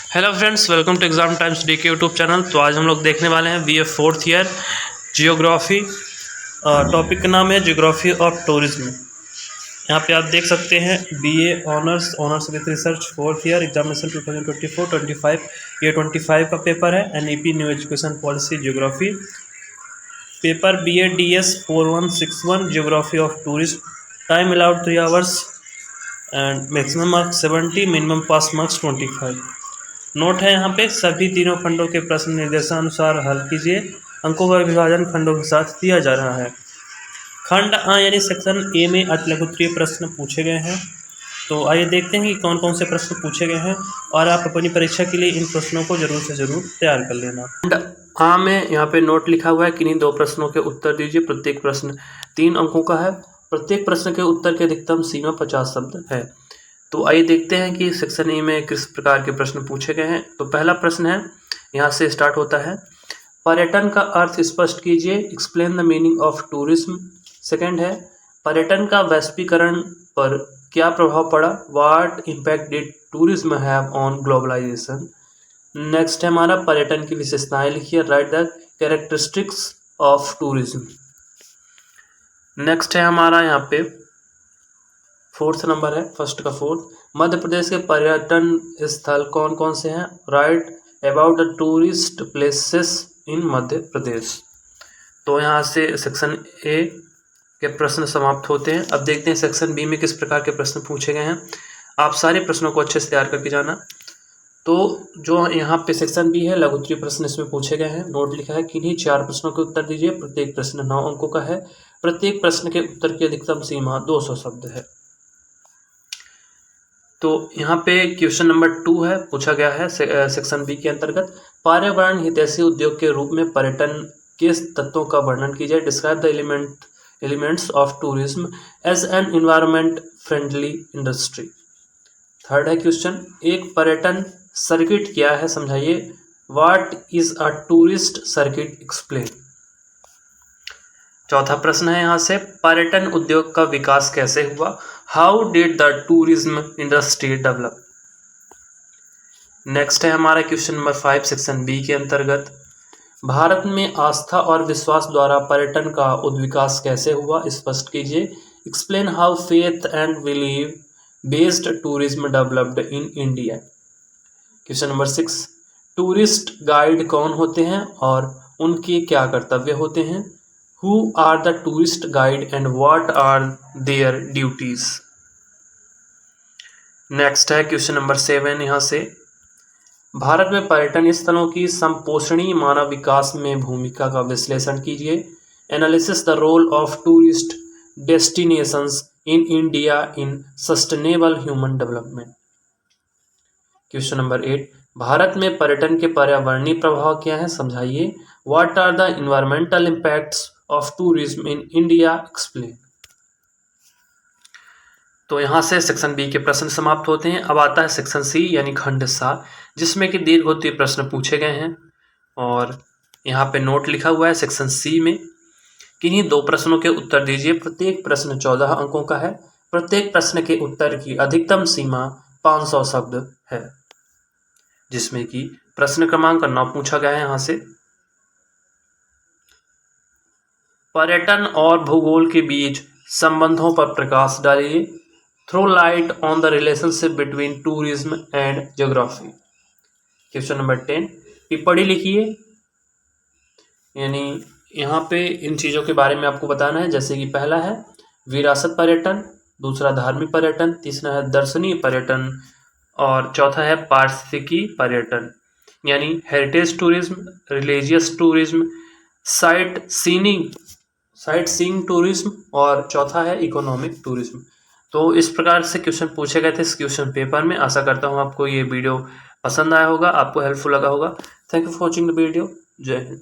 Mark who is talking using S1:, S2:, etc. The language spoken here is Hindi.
S1: Hello friends, welcome to exam times D K YouTube channel. तो आज हम लोग देखने वाले हैं BA fourth year geography. Topic का नाम है जियोग्राफी ऑफ टूरिज्म। यहाँ पे आप देख सकते हैं BA honours with research fourth year examination 2024-25। ये 25 का पेपर है। NEP new education policy geography paper BA DS 4161 geography of tourism. Time allowed 3 hours and maximum marks 70, minimum pass marks 25। Note है यहाँ पे सभी तीनों खंडों के प्रश्न निर्देशानुसार हल कीजिए। अंकों का विभाजन खंडों के साथ दिया जा रहा है। खंड आ यानी सेक्शन ए में अतिलघुत्तरीय प्रश्न पूछे गए हैं। तो आइए देखते हैं कि कौन कौन से प्रश्न पूछे गए हैं और आप अपनी परीक्षा के लिए इन प्रश्नों को जरूर से जरूर तैयार कर लेना। खंड आ में यहाँ पे नोट लिखा हुआ है कि इन्हीं 2 प्रश्नों के उत्तर दीजिए। प्रत्येक प्रश्न 3 अंकों का है। प्रत्येक प्रश्न के उत्तर की अधिकतम सीमा 50 शब्द है। तो आइए देखते हैं कि सेक्शन ए में किस प्रकार के प्रश्न पूछे गए हैं। तो पहला प्रश्न है, यहाँ से स्टार्ट होता है, पर्यटन का अर्थ स्पष्ट कीजिए, explain the meaning of tourism. Second है, पर्यटन का वैश्वीकरण पर क्या प्रभाव पड़ा, what impact did tourism have on globalisation. Next है हमारा, पर्यटन की विशेषताएं लिखिए, write the characteristics of tourism. Next है हमारा यहाँ पे 4th नंबर है, फर्स्ट का 4th, मध्य प्रदेश के पर्यटन स्थल कौन कौन से हैं, right about the tourist places in Madhya Pradesh. तो यहाँ से सेक्शन ए के प्रश्न समाप्त होते हैं। अब देखते हैं सेक्शन बी में किस प्रकार के प्रश्न पूछे गए हैं। आप सारे प्रश्नों को अच्छे से तैयार करके जाना। तो जो यहाँ पे सेक्शन बी है, लघुत्तरीय प्रश्न इसमें पूछे गए हैं। नोट लिखा है कि इन्हीं 4 प्रश्नों के उत्तर दीजिए। प्रत्येक प्रश्न 9 अंकों का है। प्रत्येक प्रश्न के उत्तर की अधिकतम सीमा 200 शब्द है। तो यहाँ पे क्वेश्चन नंबर 2 है, पूछा गया है सेक्शन बी के अंतर्गत, पर्यावरण हितैषी उद्योग के रूप में पर्यटन के तत्वों का वर्णन कीजिए, describe the elements of tourism as an environment friendly industry. Third है क्वेश्चन, एक पर्यटन सर्किट क्या है, समझाइए, what is a tourist circuit, explain. चौथा प्रश्न है यहाँ से, पर्यटन उद्योग का विकास कैसे हुआ, how did the tourism industry develop. Next है हमारा क्वेश्चन नंबर 5 सेक्शन बी के अंतर्गत, भारत में आस्था और विश्वास द्वारा पर्यटन का उद्विकास कैसे हुआ, स्पष्ट कीजिए, explain how faith and believe based tourism developed in India. Question number 6, tourist guide कौन होते हैं और उनके क्या कर्तव्य होते हैं, Who are the tourist guide and what are their duties? Next है क्वेश्चन नंबर 7 यहाँ से, भारत में पर्यटन स्थलों की संपोषणीय मानव विकास में भूमिका का विश्लेषण कीजिए, analysis the role of tourist destinations in India in sustainable human development. Question number 8, भारत में पर्यटन के पर्यावरणीय प्रभाव क्या है, समझाइए, what are the environmental impacts of tourism in India, explain. तो यहाँ से सेक्शन बी के प्रश्न समाप्त होते हैं। अब आता है सेक्शन सी यानी खंड 7, जिसमें कि दीर्घोत्तरीय प्रश्न पूछे गए हैं। और यहाँ पे नोट लिखा हुआ है सेक्शन सी में, किन्हीं 2 प्रश्नों के उत्तर दीजिए। प्रत्येक प्रश्न 14 अंकों का है। प्रत्येक प्रश्न के उत्तर की अधिकतम सीमा 500 शब्द है, जिसमें कि प्रश्न क्रमांक 9 पूछा गया है यहाँ से, पर्यटन और भूगोल के बीच संबंधों पर प्रकाश डालिए, throw light on the relationship between tourism and geography. Question number 10, टिप्पणी लिखिए, यानी यहाँ पे इन चीज़ों के बारे में आपको बताना है। जैसे कि पहला है विरासत पर्यटन, दूसरा धार्मिक पर्यटन, तीसरा है दर्शनीय पर्यटन और चौथा है पारिस्थितिकी पर्यटन, यानी heritage tourism, religious tourism, sight seeing tourism और चौथा है इकोनॉमिक टूरिज्म। तो इस प्रकार से क्वेश्चन पूछे गए थे इस क्वेश्चन पेपर में। आशा करता हूँ आपको ये वीडियो पसंद आया होगा, आपको हेल्पफुल लगा होगा। Thank you for watching the video. जय हिंद।